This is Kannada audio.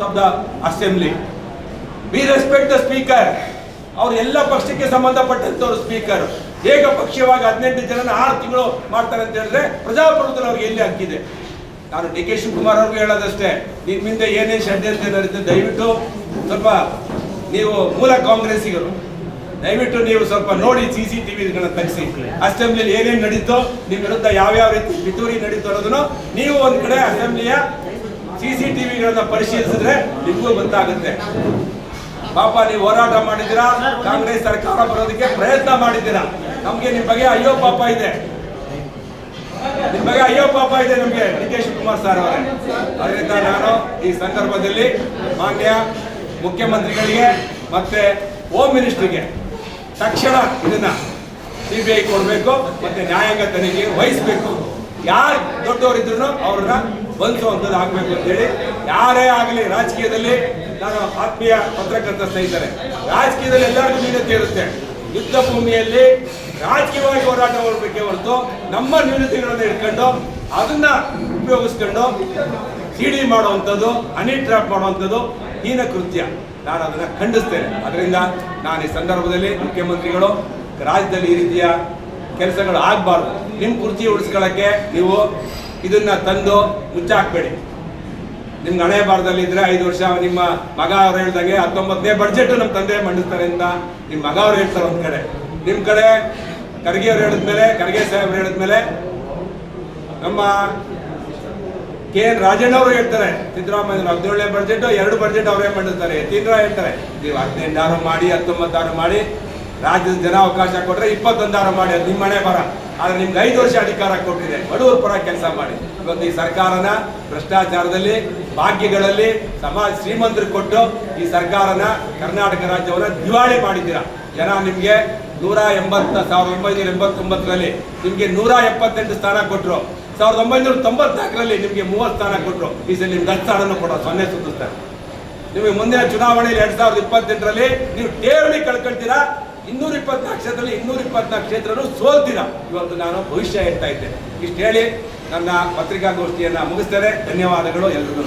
of the assembly. We respect the speaker. ಅವ್ರು ಎಲ್ಲ ಪಕ್ಷಕ್ಕೆ ಸಂಬಂಧಪಟ್ಟಂತವ್ರು ಸ್ಪೀಕರ್. ಏಕಪಕ್ಷೀಯವಾಗಿ 18 ಜನ 6 ತಿಂಗಳು ಮಾಡ್ತಾರೆ ಅಂತ ಹೇಳಿದ್ರೆ ಪ್ರಜಾಪ್ರಭುತ್ವ ಅವ್ರಿಗೆ ಎಲ್ಲಿ ಹಾಕಿದೆ? ನಾನು ಡಿ ಕೆ ಶಿವಕುಮಾರ್ ಅವ್ರಿಗೆ ಹೇಳೋದಷ್ಟೇ, ನಿಮ್ಮಿಂದ ಏನೇನು ಷಡ್ಯಂತ್ರ ನಡೀತದೆ ದಯವಿಟ್ಟು ಸ್ವಲ್ಪ ನೀವು ಮೂಲ ಕಾಂಗ್ರೆಸ್ಸಿಗರು ದಯವಿಟ್ಟು ನೀವು ಸ್ವಲ್ಪ ನೋಡಿ CCTVಗಳನ್ನ ತೆಗೆಸಿ. ಅಸೆಂಬ್ಲಿಯಲ್ಲಿ ಏನೇನು ನಡೀತೋ ನಿಮ್ಮ ವಿರುದ್ಧ ಯಾವ್ಯಾವ ರೀತಿ ಪಿತೂರಿ ನಡೀತೋ ಅನ್ನೋದನ್ನು ನೀವು ಒಂದ್ ಕಡೆ ಅಸೆಂಬ್ಲಿಯ CCTVಗಳನ್ನ ಪರಿಶೀಲಿಸಿದ್ರೆ ನಿಮಗೂ ಗೊತ್ತಾಗುತ್ತೆ. ಪಾಪ ನೀವು ಹೋರಾಟ ಮಾಡಿದ್ದೀರಾ, ಕಾಂಗ್ರೆಸ್ ಸರ್ಕಾರ ಬರೋದಕ್ಕೆ ಪ್ರಯತ್ನ ಮಾಡಿದ್ದೀರಾ. ನಮ್ಗೆ ನಿಮ್ ಬಗ್ಗೆ ಅಯ್ಯೋ ಪಾಪ ಇದೆ, ನಿಮ್ ಬಗ್ಗೆ ಅಯ್ಯೋ ಪಾಪ ಇದೆ ನಮ್ಗೆ ಡಿ ಕೆ ಶಿವಕುಮಾರ್ ಸರ್ ಅವರೇ. ಅದರಿಂದ ನಾನು ಈ ಸಂದರ್ಭದಲ್ಲಿ ಮಾನ್ಯ ಮುಖ್ಯಮಂತ್ರಿಗಳಿಗೆ ಮತ್ತೆ ಹೋಮ್ ಮಿನಿಸ್ಟರ್ಗೆ ತಕ್ಷಣ ಇದನ್ನ CBI ಕೊಡಬೇಕು ಮತ್ತೆ ನ್ಯಾಯಾಂಗ ತನಿಖೆ ವಹಿಸಬೇಕು. ಯಾರು ದೊಡ್ಡವರಿದ್ರು ಅವ್ರನ್ನ ಬಂಧಿಸುವಂಥದ್ದು ಆಗ್ಬೇಕು ಅಂತೇಳಿ, ಯಾರೇ ಆಗಲಿ ರಾಜಕೀಯದಲ್ಲಿ, ನಾನು ಆತ್ಮೀಯ ಪತ್ರಕರ್ತ ಸ್ನೇಹಿತರೆ, ರಾಜಕೀಯದಲ್ಲಿ ಎಲ್ಲರಿಗೂ ನ್ಯೂನತೆ ಇರುತ್ತೆ. ಯುದ್ಧ ಭೂಮಿಯಲ್ಲಿ ರಾಜಕೀಯವಾಗಿ ಹೋರಾಟ ಮಾಡಬೇಕೇ ಹೊರತು ನಮ್ಮ ನ್ಯೂನತೆಗಳನ್ನ ಇಟ್ಕೊಂಡು ಅದನ್ನ ಉಪಯೋಗಿಸ್ಕೊಂಡು ಸಿಡಿ ಮಾಡುವಂಥದ್ದು, ಹನಿ ಟ್ರ್ಯಾಪ್ ಮಾಡುವಂಥದ್ದು ಹೀನ ಕೃತ್ಯ. ನಾನು ಅದನ್ನ ಖಂಡಿಸ್ತೇನೆ. ಅದರಿಂದ ನಾನು ಈ ಸಂದರ್ಭದಲ್ಲಿ ಮುಖ್ಯಮಂತ್ರಿಗಳು ರಾಜ್ಯದಲ್ಲಿ ಈ ರೀತಿಯ ಕೆಲಸಗಳು ಆಗಬಾರ್ದು. ನಿಮ್ಮ ಕುರ್ಚಿ ಉಳಿಸ್ಕೊಳ್ಳೋಕ್ಕೆ ನೀವು ಇದನ್ನ ತಂದು ಮುಚ್ಚಾಕ್ಬೇಡಿ. ನಿಮ್ಗೆ ಹಣೆ ಬಾರದಲ್ಲಿ ಇದ್ರೆ 5 ವರ್ಷ ನಿಮ್ಮ ಮಗ ಅವ್ರು ಹೇಳ್ದಂಗೆ 19ನೇ ಬಡ್ಜೆಟ್ ನಮ್ಮ ತಂದೆ ಮಂಡಿಸ್ತಾರೆ ಅಂತ ನಿಮ್ಮ ಮಗ ಅವ್ರು ಹೇಳ್ತಾರೆ ಒಂದ್ ಕಡೆ. ನಿಮ್ಮ ಕಡೆ ಖರ್ಗೆ ಅವ್ರು ಹೇಳಿದ್ಮೇಲೆ, ಖರ್ಗೆ ಸಾಹೇಬ್ರು ಹೇಳಿದ್ಮೇಲೆ ನಮ್ಮ KN ರಾಜಣ್ಣ ಅವರು ಹೇಳ್ತಾರೆ, ಸಿದ್ದರಾಮಯ್ಯ 17ನೇ ಬಡ್ಜೆಟ್ 2 ಬಡ್ಜೆಟ್ ಅವರೇ ಮಂಡಿಸ್ತಾರೆ. ತೀವ್ರ ಹೇಳ್ತಾರೆ, ನೀವು 18 ಮಾಡಿ 19 ಮಾಡಿ ರಾಜ್ಯದ ಜನ ಅವಕಾಶ ಕೊಟ್ಟರೆ 21 ಮಾಡಿ, ಅದು ನಿಮ್ಮ ಮನೆ ಬರ. ಆದ್ರೆ ನಿಮ್ಗೆ 5 ವರ್ಷ ಅಧಿಕಾರ ಕೊಟ್ಟಿದೆ, ಬಡವರ ಪರ ಕೆಲಸ ಮಾಡಿ. ಇವತ್ತು ಈ ಸರ್ಕಾರನ ಭ್ರಷ್ಟಾಚಾರದಲ್ಲಿ, ಭಾಗ್ಯಗಳಲ್ಲಿ ಸಮಾಜ ಶ್ರೀಮಂತರು ಕೊಟ್ಟು ಈ ಸರ್ಕಾರನ ಕರ್ನಾಟಕ ರಾಜ್ಯವನ್ನ ದಿವಾಳಿ ಮಾಡಿದ್ದೀರಾ. ಜನ ನಿಮ್ಗೆ 1989ರಲ್ಲಿ ನಿಮ್ಗೆ 178 ಸ್ಥಾನ ಕೊಟ್ಟರು. 1994ರಲ್ಲಿ ನಿಮ್ಗೆ 30 ಸ್ಥಾನ ಕೊಟ್ಟರು. ಈ ಸಲ ನಿಮ್ಗೆ 10 ಸ್ಥಾನನೂ ಕೊಡೋ 0 ಸುತ್ತಿಸ್ತಾರೆ. ನಿಮಗೆ ಮುಂದಿನ ಚುನಾವಣೆಯಲ್ಲಿ 2028ರಲ್ಲಿ ನೀವು ಠೇವಣಿ ಕಳ್ಕೊಳ್ತೀರಾ. 224 ಕ್ಷೇತ್ರದಲ್ಲಿ 224 ಕ್ಷೇತ್ರನೂ ಸೋಲ್ತೀರಾ. ಇವತ್ತು ನಾನು ಭವಿಷ್ಯ ಹೇಳ್ತಾ ಇದ್ದೇನೆ. ಇಷ್ಟು ಹೇಳಿ ನನ್ನ ಪತ್ರಿಕಾಗೋಷ್ಠಿಯನ್ನ ಮುಗಿಸ್ತೇನೆ. ಧನ್ಯವಾದಗಳು ಎಲ್ರಿಗೂ.